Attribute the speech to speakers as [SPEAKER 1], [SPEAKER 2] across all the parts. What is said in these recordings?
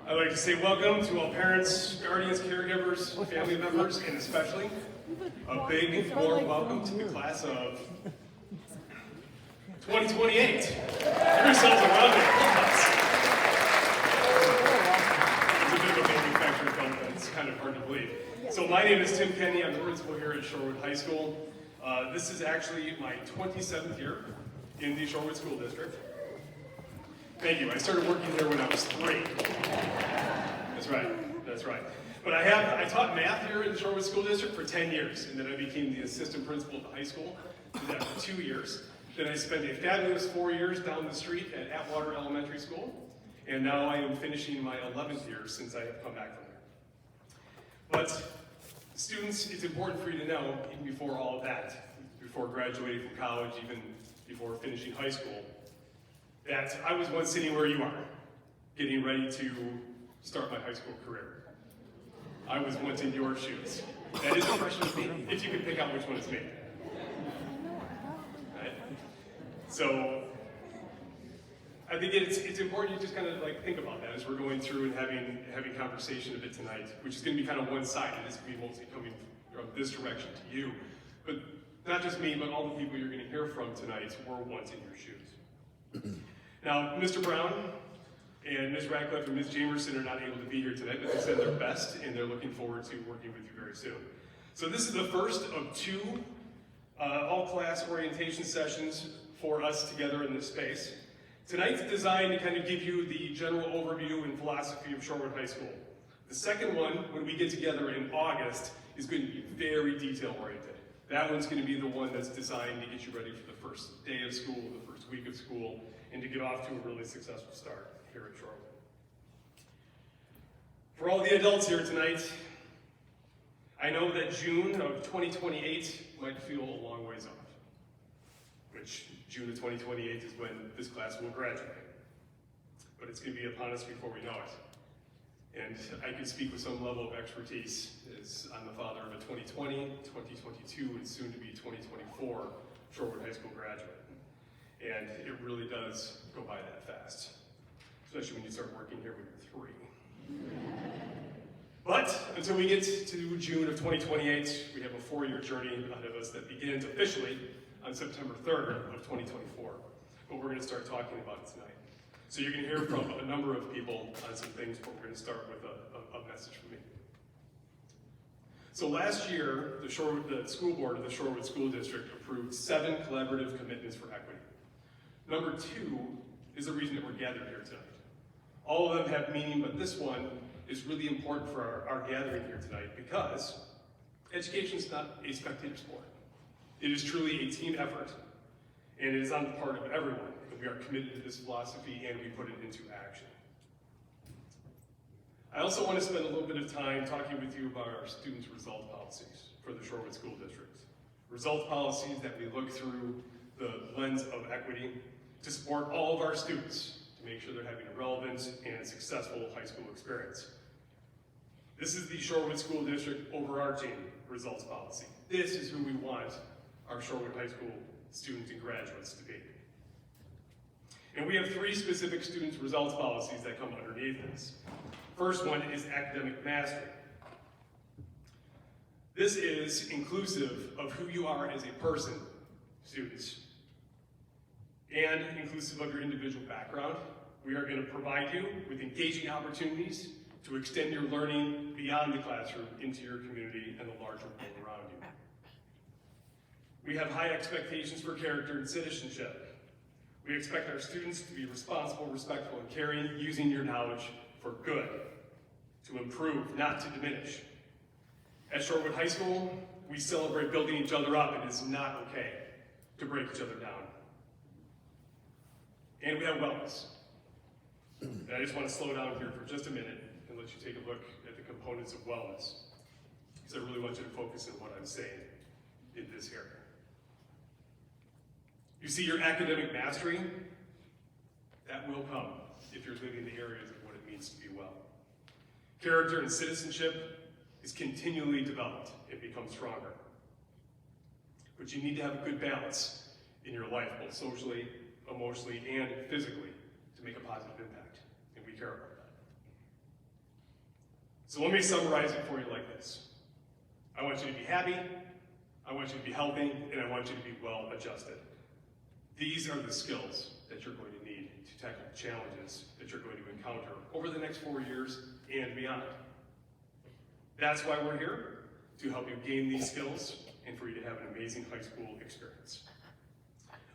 [SPEAKER 1] I'd like to say welcome to all parents, guardians, caregivers, family members, and especially a big warm welcome to the class of 2028. Give yourselves a round of applause. It's a bit of a manufactured film, but it's kind of hard to believe. So my name is Tim Kenny. I'm the principal here at Shorewood High School. This is actually my 27th year in the Shorewood School District. Thank you. I started working here when I was 3. That's right. But I taught math here in the Shorewood School District for 10 years, and then I became the assistant principal at the high school. Did that for 2 years. Then I spent a fabulous 4 years down the street at Atwater Elementary School, and now I am finishing my 11th year since I have come back from there. But students, it's important for you to know, even before all of that, before graduating from college, even before finishing high school, that I was once sitting where you are, getting ready to start my high school career. I was once in your shoes. That is a question of me, if you can pick out which one is me. Right? So, I think it's important you just kind of like think about that as we're going through and having conversation a bit tonight, which is going to be kind of one-sided. This will be mostly coming from this direction to you. But not just me, but all the people you're going to hear from tonight were once in your shoes. Now, Mr. Brown and Ms. Radcliffe and Ms. Jamerson are not able to be here tonight, but they said their best, and they're looking forward to working with you very soon. So this is the first of 2 all-class orientation sessions for us together in this space. Tonight's designed to kind of give you the general overview and philosophy of Shorewood High School. The second one, when we get together in August, is going to be very detail-oriented. That one's going to be the one that's designed to get you ready for the first day of school, the first week of school, and to get off to a really successful start here at Shorewood. For all the adults here tonight, I know that June of 2028 might feel a long ways off, which June of 2028 is when this class will graduate. But it's going to be upon us before we know it. And I can speak with some level of expertise, as I'm the father of a 2020, 2022, and soon to be 2024 Shorewood High School graduate. And it really does go by that fast, especially when you start working here when you're 3. But until we get to June of 2028, we have a 4-year journey ahead of us that begins officially on September 3rd of 2024. But we're going to start talking about it tonight. So you're going to hear from a number of people on some things, but we're going to start with a message from me. So last year, the school board of the Shorewood School District approved 7 collaborative commitments for equity. Number 2 is the reason that we're gathered here tonight. All of them have meaning, but this one is really important for our gathering here tonight because education is not a spectator sport. It is truly a team effort, and it is on the part of everyone. We are committed to this philosophy and we put it into action. I also want to spend a little bit of time talking with you about our students' result policies for the Shorewood School District. Result policies that we look through the lens of equity to support all of our students to make sure they're having a relevant and successful high school experience. This is the Shorewood School District overarching results policy. This is who we want our Shorewood High School students and graduates to be. And we have 3 specific students' results policies that come underneath this. First one is academic mastery. This is inclusive of who you are as a person, students, and inclusive of your individual background. We are going to provide you with engaging opportunities to extend your learning beyond the classroom into your community and the larger world around you. We have high expectations for character and citizenship. We expect our students to be responsible, respectful, and caring, using your knowledge for good, to improve, not to diminish. At Shorewood High School, we celebrate building each other up. It is not okay to break each other down. And we have wellness. And I just want to slow down here for just a minute and let you take a look at the components of wellness, because I really want you to focus on what I'm saying in this area. You see, your academic mastery, that will come if you're living in the areas of what it means to be well. Character and citizenship is continually developed and becomes stronger. But you need to have a good balance in your life, both socially, emotionally, and physically, to make a positive impact. And we care about that. So let me summarize it for you like this. I want you to be happy, I want you to be healthy, and I want you to be well adjusted. These are the skills that you're going to need to tackle the challenges that you're going to encounter over the next 4 years and beyond. That's why we're here, to help you gain these skills and for you to have an amazing high school experience.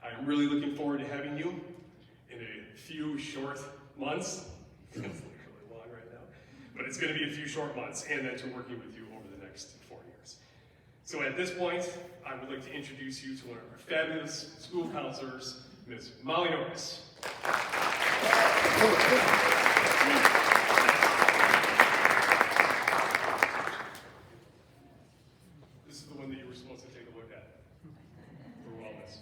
[SPEAKER 1] I'm really looking forward to having you in a few short months. It's really long right now, but it's going to be a few short months, and then to working with you over the next 4 years. So at this point, I would like to introduce you to one of our fabulous school counselors, Ms. Molly Norris. This is the one that you were supposed to take a look at for wellness.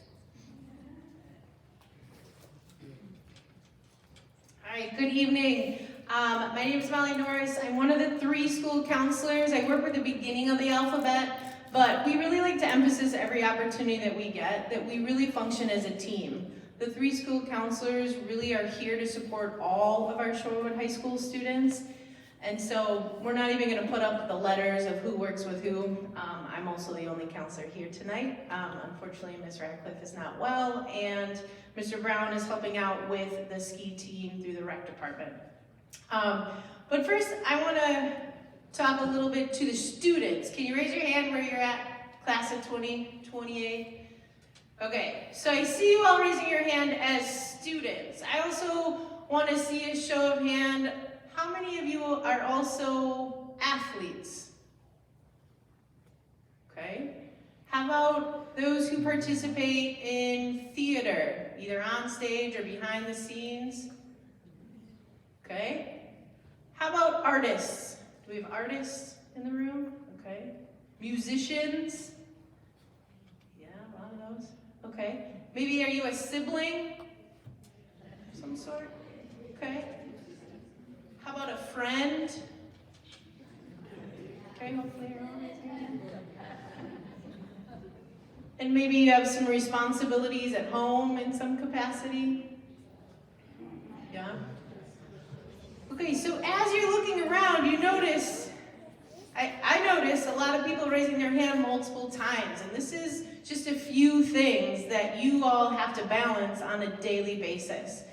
[SPEAKER 2] Hi, good evening. My name is Molly Norris. I'm one of the 3 school counselors. I work with the beginning of the alphabet, but we really like to emphasize every opportunity that we get, that we really function as a team. The 3 school counselors really are here to support all of our Shorewood High School students. And so we're not even going to put up the letters of who works with who. I'm also the only counselor here tonight. Unfortunately, Ms. Radcliffe is not well, and Mr. Brown is helping out with the ski team through the rec department. But first, I want to talk a little bit to the students. Can you raise your hand where you're at, class of 2028? Okay, so I see you all raising your hand as students. I also want to see a show of hand. How many of you are also athletes? Okay. How about those who participate in theater, either on stage or behind the scenes? Okay. How about artists? Do we have artists in the room? Okay. Musicians? Yeah, a lot of those. Okay. Maybe are you a sibling of some sort? Okay. How about a friend? Okay, hopefully you're all raising your hand. And maybe you have some responsibilities at home in some capacity? Yeah? Okay, so as you're looking around, you notice, I notice a lot of people raising their hand multiple times, and this is just a few things that you all have to balance on a daily basis.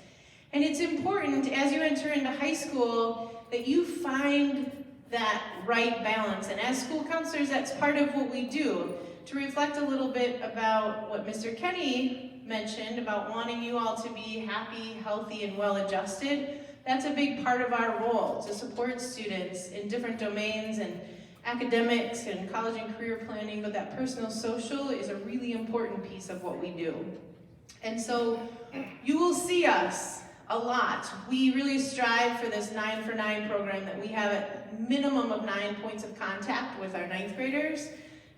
[SPEAKER 2] And it's important as you enter into high school that you find that right balance. And as school counselors, that's part of what we do. To reflect a little bit about what Mr. Kenny mentioned about wanting you all to be happy, healthy, and well-adjusted, that's a big part of our role, to support students in different domains and academics and college and career planning, but that personal social is a really important piece of what we do. And so you will see us a lot. We really strive for this 9 for 9 program that we have a minimum of 9 points of contact with our 9th graders.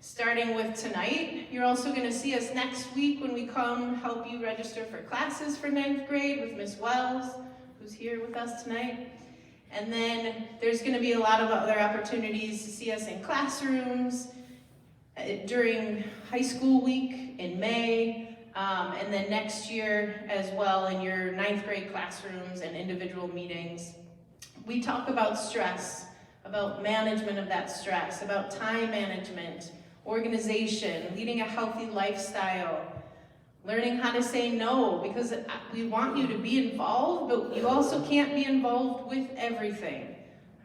[SPEAKER 2] Starting with tonight, you're also going to see us next week when we come help you register for classes for 9th grade with Ms. Wells, who's here with us tonight. And then there's going to be a lot of other opportunities to see us in classrooms during high school week in May, and then next year as well in your 9th grade classrooms and individual meetings. We talk about stress, about management of that stress, about time management, organization, leading a healthy lifestyle, learning how to say no, because we want you to be involved, but you also can't be involved with everything,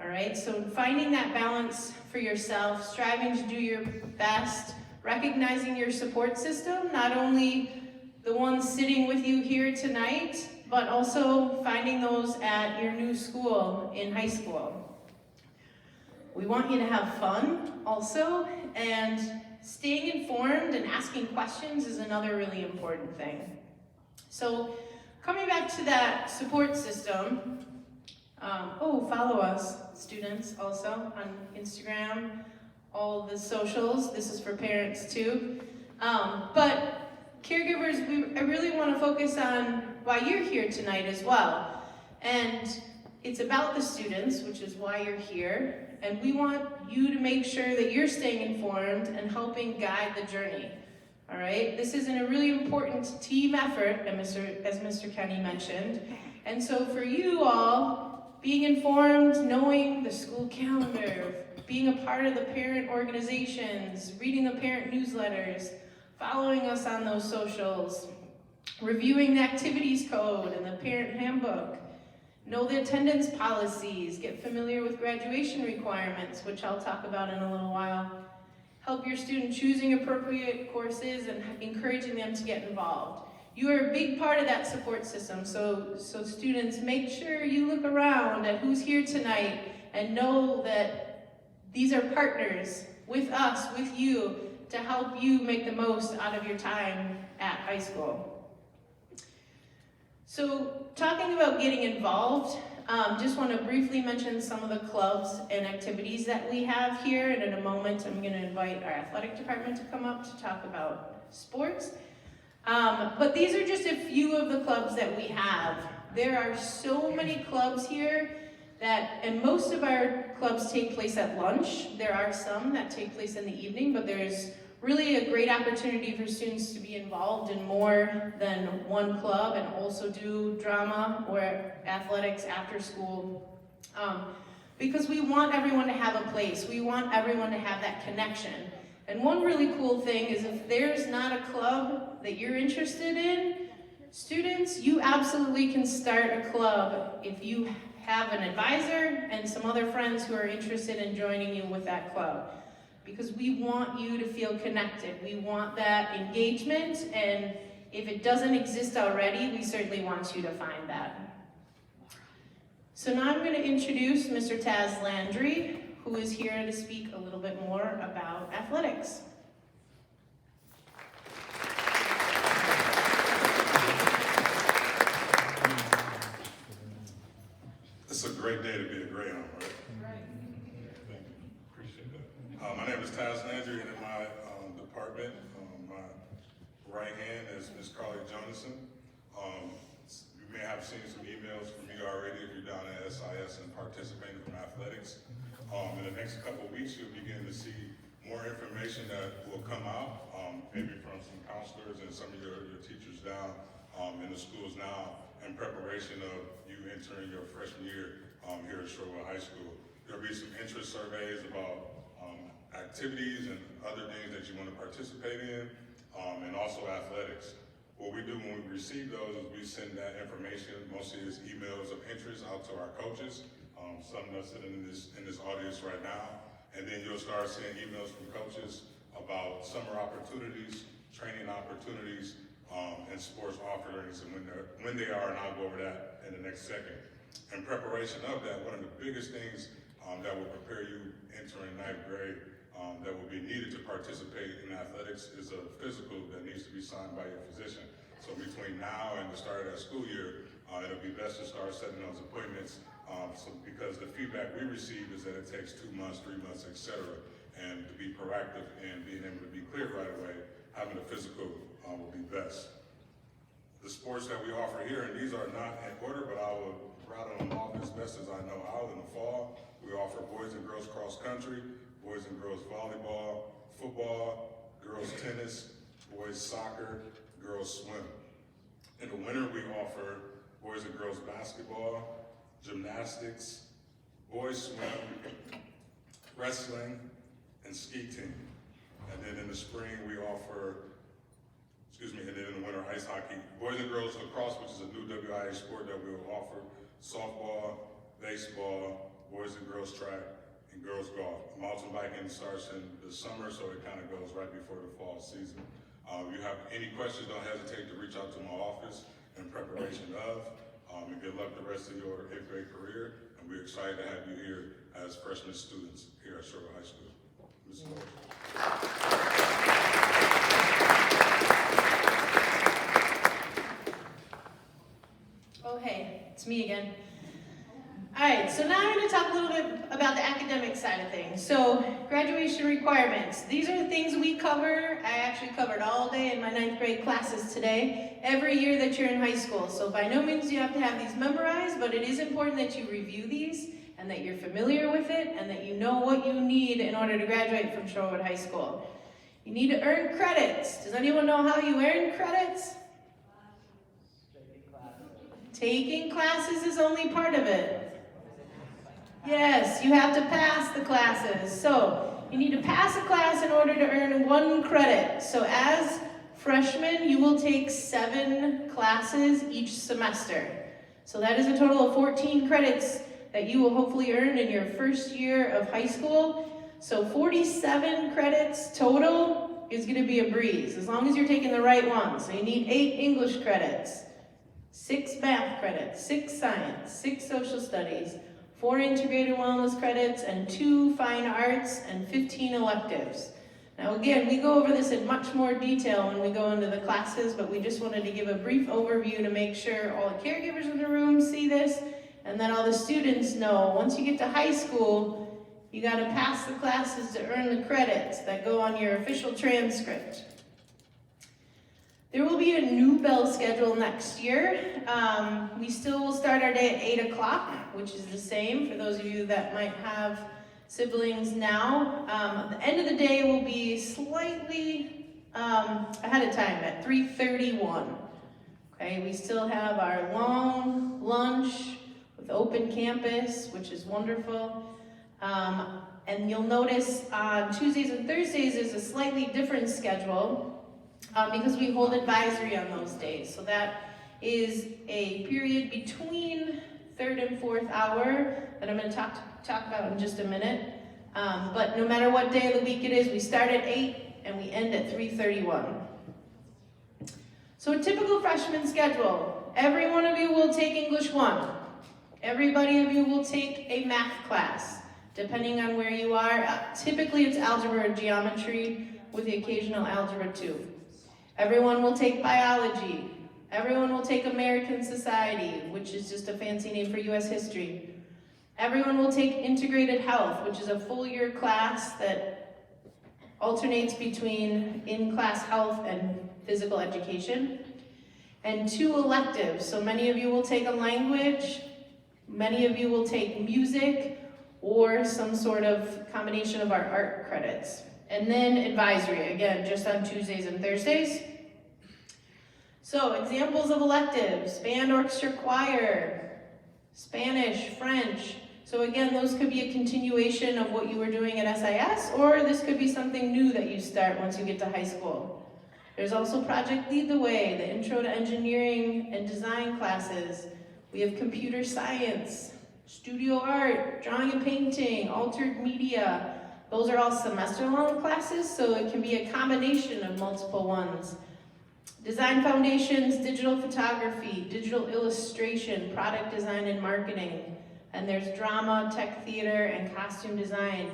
[SPEAKER 2] all right? So finding that balance for yourself, striving to do your best, recognizing your support system, not only the ones sitting with you here tonight, but also finding those at your new school in high school. We want you to have fun also, and staying informed and asking questions is another really important thing. So coming back to that support system, follow us, students, also on Instagram, all the socials. This is for parents too. But caregivers, I really want to focus on why you're here tonight as well. And it's about the students, which is why you're here. And we want you to make sure that you're staying informed and helping guide the journey. All right? This is a really important team effort, as Mr. Kenny mentioned. And so for you all, being informed, knowing the school calendar, being a part of the parent organizations, reading the parent newsletters, following us on those socials, reviewing the activities code and the parent handbook, know the attendance policies, get familiar with graduation requirements, which I'll talk about in a little while, help your student choosing appropriate courses and encouraging them to get involved. You are a big part of that support system, so students, make sure you look around at who's here tonight and know that these are partners with us, with you, to help you make the most out of your time at high school. So, talking about getting involved, just want to briefly mention some of the clubs and activities that we have here, and in a moment I'm going to invite our athletic department to come up to talk about sports. But these are just a few of the clubs that we have. There are so many clubs here and most of our clubs take place at lunch. There are some that take place in the evening, but there's really a great opportunity for students to be involved in more than one club and also do drama or athletics after school. Because we want everyone to have a place. We want everyone to have that connection. And one really cool thing is if there's not a club that you're interested in, students, you absolutely can start a club if you have an advisor and some other friends who are interested in joining you with that club. Because we want you to feel connected. We want that engagement, and if it doesn't exist already, we certainly want you to find that. So now I'm going to introduce Mr. Taz Landry, who is here to speak a little bit more about athletics.
[SPEAKER 3] It's a great day to be a Greyhound, right?
[SPEAKER 2] Right.
[SPEAKER 3] Thank you. Appreciate that. My name is Taz Landry, and in my department, my right hand is Ms. Carly Jonathan. You may have seen some emails from me already if you're down at SIS and participating from athletics. In the next couple of weeks, you'll begin to see more information that will come out, maybe from some counselors and some of your teachers down in the schools now in preparation of you entering your freshman year here at Shorewood High School. There'll be some interest surveys about activities and other things that you want to participate in, and also athletics. What we do when we receive those is we send that information, mostly as emails of interest, out to our coaches. Some that's sitting in this audience right now, and then you'll start seeing emails from coaches about summer opportunities, training opportunities, and sports offerings, and when they are, and I'll go over that in the next second. In preparation of that, one of the biggest things that will prepare you entering ninth grade that will be needed to participate in athletics is a physical that needs to be signed by your physician. So between now and the start of that school year, it'll be best to start setting those appointments because the feedback we receive is that it takes 2 months, 3 months, etc. And to be proactive and being able to be cleared right away, having a physical will be best. The sports that we offer here, and these are not in order, but I will rattle them off as best as I know how. In the fall, we offer boys and girls cross country, boys and girls volleyball, football, girls tennis, boys soccer, girls swim. In the winter, we offer boys and girls basketball, gymnastics, boys swim, wrestling, and ski team. And then in the spring, we offer, and then in the winter, ice hockey, boys and girls lacrosse, which is a new WIA sport that we will offer, softball, baseball, boys and girls track, and girls golf. Mountain biking starts in the summer, so it kind of goes right before the fall season. If you have any questions, don't hesitate to reach out to my office in preparation of, and good luck the rest of your 8th grade career. And we're excited to have you here as freshman students here at Shorewood High School. Ms.
[SPEAKER 2] Oh, hey, it's me again. All right, so now I'm going to talk a little bit about the academic side of things. So, graduation requirements. These are the things we cover. I actually covered all day in my 9th grade classes today, every year that you're in high school. So by no means do you have to have these memorized, but it is important that you review these and that you're familiar with it and that you know what you need in order to graduate from Shorewood High School. You need to earn credits. Does anyone know how you earn credits? Taking classes is only part of it. Yes, you have to pass the classes. So you need to pass a class in order to earn 1 credit. So as freshmen, you will take 7 classes each semester. So that is a total of 14 credits that you will hopefully earn in your first year of high school. So 47 credits total is going to be a breeze, as long as you're taking the right ones. So you need 8 English credits, 6 math credits, 6 science, 6 social studies, 4 integrated wellness credits, and 2 fine arts, and 15 electives. Now again, we go over this in much more detail when we go into the classes, but we just wanted to give a brief overview to make sure all the caregivers in the room see this, and then all the students know, once you get to high school, you got to pass the classes to earn the credits that go on your official transcript. There will be a new bell schedule next year. We still will start our day at 8 o'clock, which is the same for those of you that might have siblings now. The end of the day will be slightly ahead of time at 3:31. Okay, we still have our long lunch with open campus, which is wonderful. And you'll notice on Tuesdays and Thursdays is a slightly different schedule because we hold advisory on those days. So that is a period between 3rd and 4th hour that I'm going to talk about in just a minute. But no matter what day of the week it is, we start at 8 and we end at 3:31. So a typical freshman schedule. Every one of you will take English 1. Everybody of you will take a math class, depending on where you are. Typically it's algebra or geometry with the occasional algebra 2. Everyone will take biology. Everyone will take American Society, which is just a fancy name for U.S. history. Everyone will take integrated health, which is a full year class that alternates between in-class health and physical education. And 2 electives. So many of you will take a language, many of you will take music, or some sort of combination of our art credits. And then advisory, again, just on Tuesdays and Thursdays. So examples of electives: band, orchestra, choir, Spanish, French. So again, those could be a continuation of what you were doing at SIS, or this could be something new that you start once you get to high school. There's also Project Lead the Way, the Intro to Engineering and Design classes. We have computer science, studio art, drawing and painting, altered media. Those are all semester-long classes, so it can be a combination of multiple ones. Design foundations, digital photography, digital illustration, product design and marketing. And there's drama, tech theater, and costume design.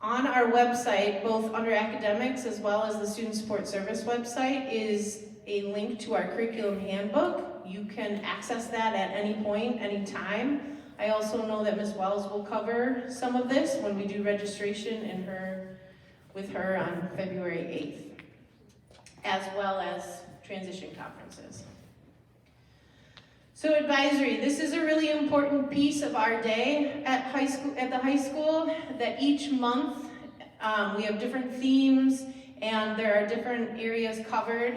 [SPEAKER 2] On our website, both under academics as well as the Student Support Service website, is a link to our curriculum handbook. You can access that at any point, any time. I also know that Ms. Wells will cover some of this when we do registration with her on February 8th, as well as transition conferences. So advisory, this is a really important piece of our day at the high school, that each month we have different themes and there are different areas covered,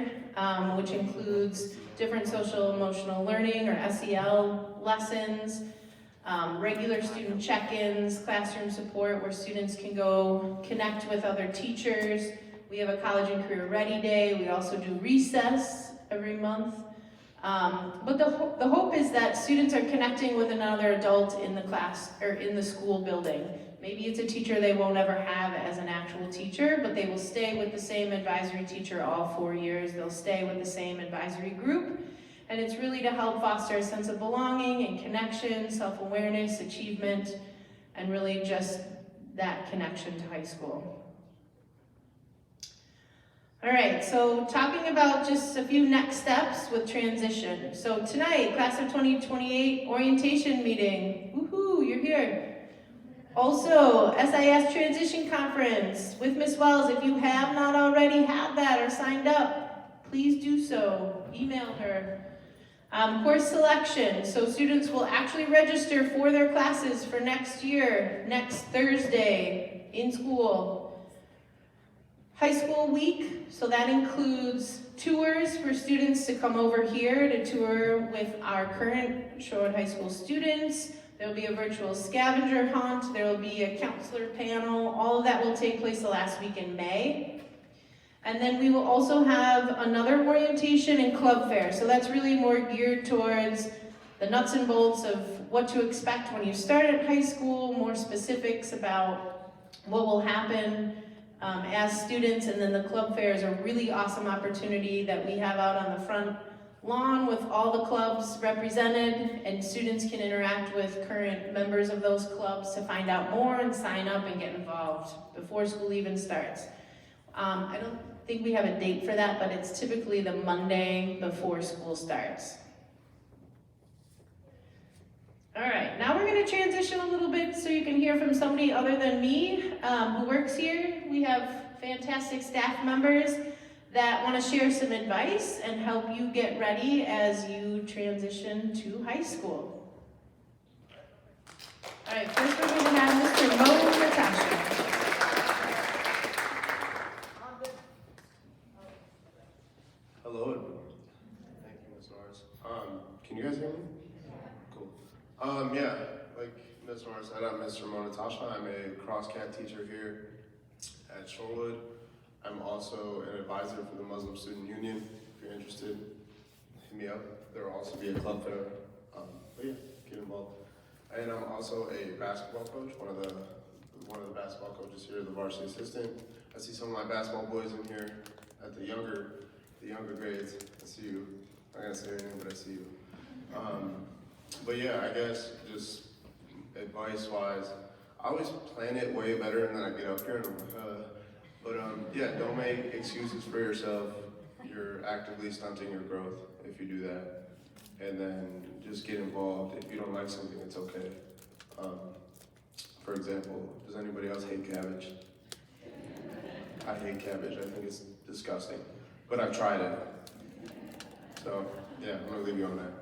[SPEAKER 2] which includes different social emotional learning or SEL lessons, regular student check-ins, classroom support where students can go connect with other teachers. We have a college and career ready day. We also do recess every month. But the hope is that students are connecting with another adult in the class or in the school building. Maybe it's a teacher they won't ever have as an actual teacher, but they will stay with the same advisory teacher all 4 years. They'll stay with the same advisory group. And it's really to help foster a sense of belonging and connection, self-awareness, achievement, and really just that connection to high school. All right, so talking about just a few next steps with transition. So tonight, class of 2028 orientation meeting. Woohoo, you're here. Also, SIS transition conference with Ms. Wells. If you have not already had that or signed up, please do so. Email her. Course selection. So students will actually register for their classes for next year, next Thursday in school. High school week, so that includes tours for students to come over here to tour with our current Shorewood High School students. There'll be a virtual scavenger hunt, there will be a counselor panel, all of that will take place the last week in May. And then we will also have another orientation and club fair. So that's really more geared towards the nuts and bolts of what to expect when you start at high school, more specifics about what will happen as students. And then the club fair is a really awesome opportunity that we have out on the front lawn with all the clubs represented, and students can interact with current members of those clubs to find out more and sign up and get involved before school even starts. I don't think we have a date for that, but it's typically the Monday before school starts. All right, now we're going to transition a little bit so you can hear from somebody other than me who works here. We have fantastic staff members that want to share some advice and help you get ready as you transition to high school. All right, first we're going to have Mr. Mo Natasha.
[SPEAKER 4] Hello, everyone. Thank you, Ms. Norris. Can you guys hear me? Cool. Yeah, like Ms. Norris said, I'm Mr. Monatasha. I'm a cross-cat teacher here at Shorewood. I'm also an advisor for the Muslim Student Union. If you're interested, hit me up. There will also be a club fair. But yeah, get involved. And I'm also a basketball coach, one of the basketball coaches here, the varsity assistant. I see some of my basketball boys in here at the younger grades. I see you. I'm not gonna say your name, but I see you. But yeah, I guess just advice-wise, I always plan it way better and then I get up here and I'm like, but yeah, don't make excuses for yourself. You're actively stunting your growth if you do that. And then just get involved. If you don't like something, it's okay. For example, does anybody else hate cabbage? I hate cabbage. I think it's disgusting. But I've tried it. So, yeah, I'm gonna leave you on that.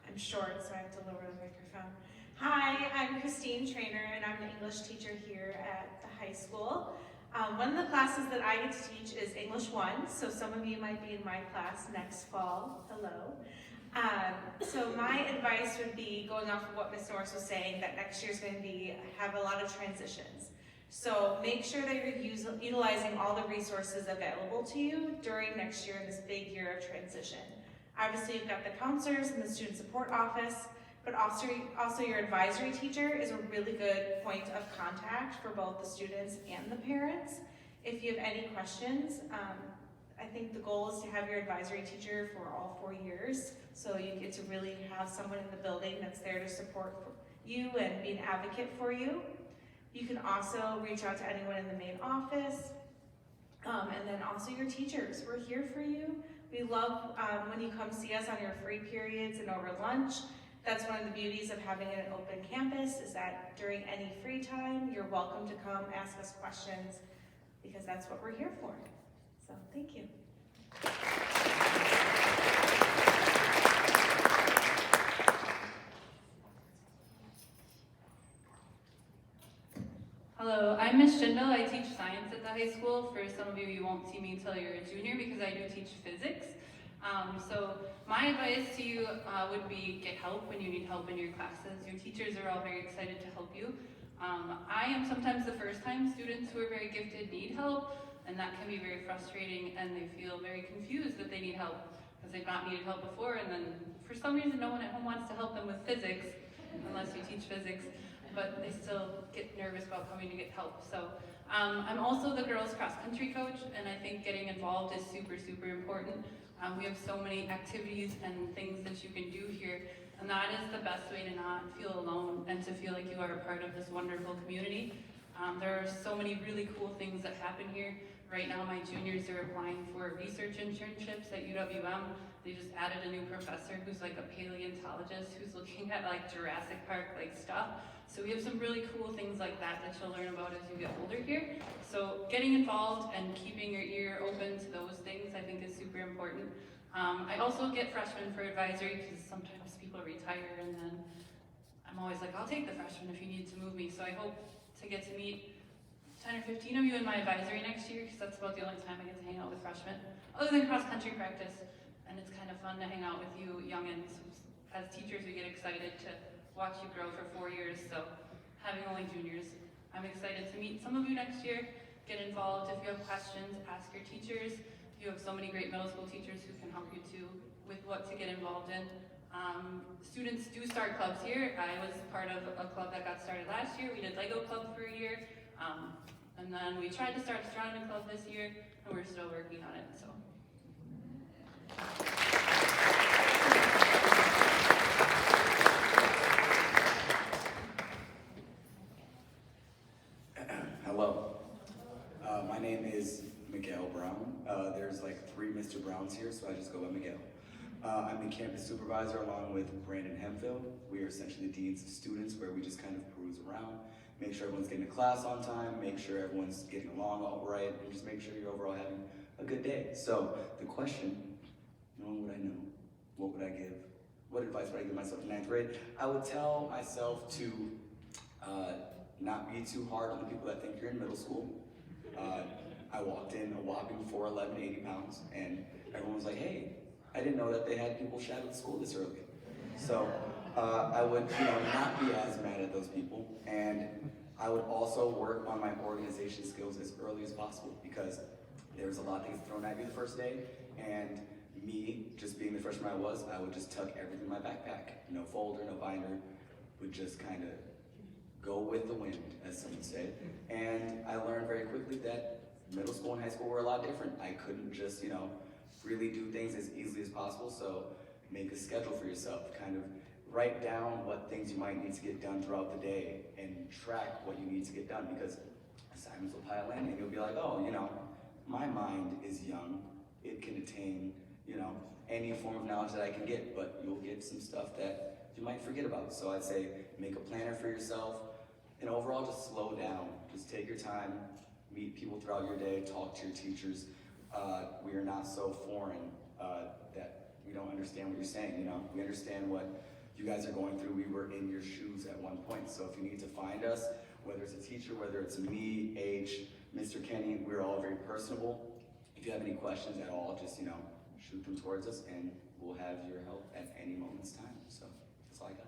[SPEAKER 5] I'm short, so I have to lower the microphone. Hi, I'm Christine Trainer, and I'm an English teacher here at the high school. One of the classes that I get to teach is English 1, so some of you might be in my class next fall. Hello. So my advice would be, going off of what Ms. Norris was saying, that next year's going to have a lot of transitions. So make sure that you're utilizing all the resources available to you during next year in this big year of transition. Obviously, you've got the counselors and the student support office, but also your advisory teacher is a really good point of contact for both the students and the parents. If you have any questions, I think the goal is to have your advisory teacher for all 4 years, so you get to really have someone in the building that's there to support you and be an advocate for you. You can also reach out to anyone in the main office, and then also your teachers. We're here for you. We love when you come see us on your free periods and over lunch. That's one of the beauties of having an open campus, is that during any free time, you're welcome to come ask us questions, because that's what we're here for. So, thank you.
[SPEAKER 6] Hello, I'm Miss Schindel. I teach science at the high school. For some of you, you won't see me until you're a junior because I do teach physics. So my advice to you would be get help when you need help in your classes. Your teachers are all very excited to help you. I am sometimes the first time students who are very gifted need help, and that can be very frustrating, and they feel very confused that they need help because they've not needed help before, and then for some reason no one at home wants to help them with physics, unless you teach physics, but they still get nervous about coming to get help. So I'm also the girls cross-country coach, and I think getting involved is super, super important. We have so many activities and things that you can do here, and that is the best way to not feel alone and to feel like you are a part of this wonderful community. There are so many really cool things that happen here. Right now, my juniors are applying for research internships at UWM. They just added a new professor who's like a paleontologist who's looking at like Jurassic Park like stuff. So we have some really cool things like that that you'll learn about as you get older here. So getting involved and keeping your ear open to those things I think is super important. I also get freshmen for advisory because sometimes people retire, and then I'm always like, I'll take the freshman if you need to move me. So I hope to get to meet 10 or 15 of you in my advisory next year, because that's about the only time I get to hang out with freshmen, other than cross-country practice. And it's kind of fun to hang out with you youngins. As teachers, we get excited to watch you grow for 4 years, so having only juniors, I'm excited to meet some of you next year. Get involved. If you have questions, ask your teachers. You have so many great middle school teachers who can help you too with what to get involved in. Students do start clubs here. I was part of a club that got started last year. We did Lego Club for a year. And then we tried to start Astronomy Club this year, and we're still working on it, so.
[SPEAKER 7] Hello. My name is Miguel Brown. There's like 3 Mr. Browns here, so I just go by Miguel. I'm the campus supervisor along with Brandon Hemphill. We are essentially the deans of students, where we just kind of peruse around, make sure everyone's getting to class on time, make sure everyone's getting along all right, and just make sure you're overall having a good day. So the question, knowing what I know, what would I give? What advice would I give myself in 9th grade? I would tell myself to not be too hard on the people that think you're in middle school. I walked in a whopping 4'11", 80 pounds, and everyone was like, hey, I didn't know that they had people shadow the school this early. So I would not be as mad at those people, and I would also work on my organization skills as early as possible, because there's a lot of things thrown at you the first day, and me, just being the freshman I would just tuck everything in my backpack. No folder, no binder, would just kind of go with the wind, as some would say. And I learned very quickly that middle school and high school were a lot different. I couldn't just, really do things as easily as possible, so make a schedule for yourself. Kind of write down what things you might need to get done throughout the day and track what you need to get done, because assignments will pile in and you'll be like, oh, my mind is young. It can attain, any form of knowledge that I can get, but you'll get some stuff that you might forget about. So I'd say make a planner for yourself, and overall just slow down. Just take your time, meet people throughout your day, talk to your teachers. We are not so foreign that we don't understand what you're saying. We understand what you guys are going through. We were in your shoes at one point. So if you need to find us, whether it's a teacher, whether it's me, H, Mr. Kenny, we're all very personable. If you have any questions at all, just shoot them towards us, and we'll have your help at any moment's time. So that's all I got.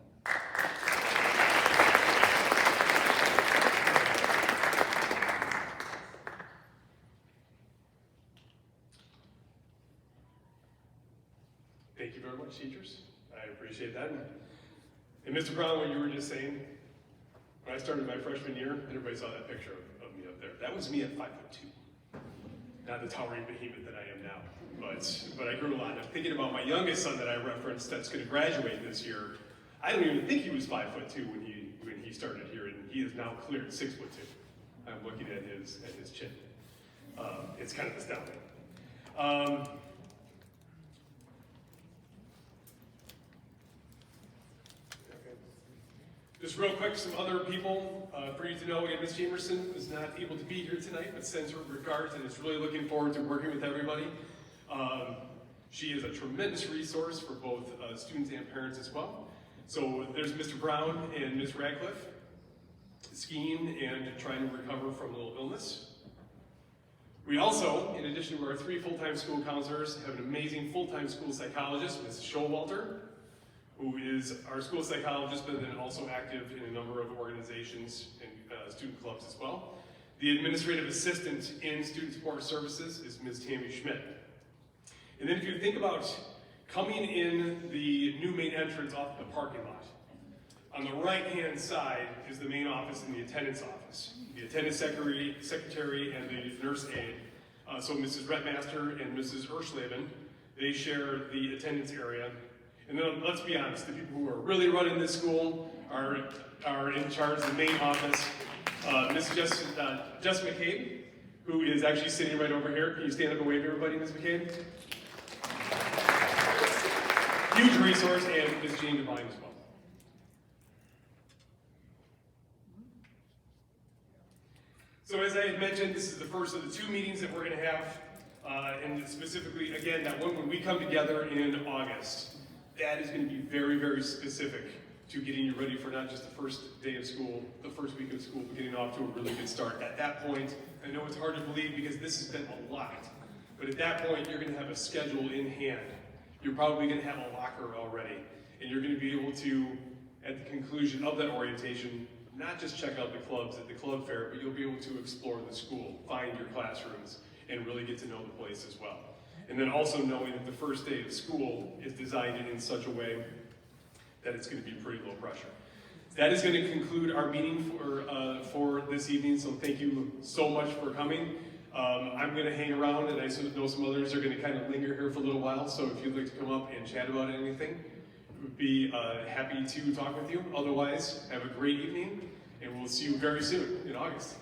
[SPEAKER 1] Thank you very much, teachers. I appreciate that. And Mr. Brown, what you were just saying, when I started my freshman year, everybody saw that picture of me up there. That was me at 5'2". Not the towering behemoth that I am now, but I grew a lot. I'm thinking about my youngest son that I referenced that's going to graduate this year. I don't even think he was 5'2" when he started here, and he is now cleared 6'2". I'm looking at his chin. It's kind of astounding. Just real quick, some other people for you to know. Again, Ms. Jamerson is not able to be here tonight, but sends her regards and is really looking forward to working with everybody. She is a tremendous resource for both students and parents as well. So there's Mr. Brown and Ms. Radcliffe, skiing and trying to recover from a little illness. We also, in addition to our 3 full-time school counselors, have an amazing full-time school psychologist, Ms. Shorewood, who is our school psychologist, but then also active in a number of organizations and student clubs as well. The administrative assistant in Student Support Services is Ms. Tammy Schmidt. And then if you think about coming in the new main entrance off the parking lot, on the right-hand side is the main office and the attendance office. The attendance secretary and the nurse aide. So Mrs. Rettmaster and Mrs. Erschleben, they share the attendance area. And then let's be honest, the people who are really running this school are in charge of the main office. Ms. Jess McCabe, who is actually sitting right over here. Can you stand up and wave to everybody, Ms. McCabe? Huge resource, and Ms. Jean Devine as well. So as I had mentioned, this is the first of the 2 meetings that we're going to have, and specifically, again, that one when we come together in August. That is going to be very, very specific to getting you ready for not just the first day of school, the first week of school, but getting off to a really good start. At that point, I know it's hard to believe because this has been a lot, but at that point, you're going to have a schedule in hand. You're probably going to have a locker already, and you're going to be able to, at the conclusion of that orientation, not just check out the clubs at the club fair, but you'll be able to explore the school, find your classrooms, and really get to know the place as well. And then also knowing that the first day of school is designed in such a way that it's going to be pretty low pressure. That is going to conclude our meeting for this evening, so thank you so much for coming. I'm going to hang around, and I know some others are going to kind of linger here for a little while, so if you'd like to come up and chat about anything, would be happy to talk with you. Otherwise, have a great evening, and we'll see you very soon in August.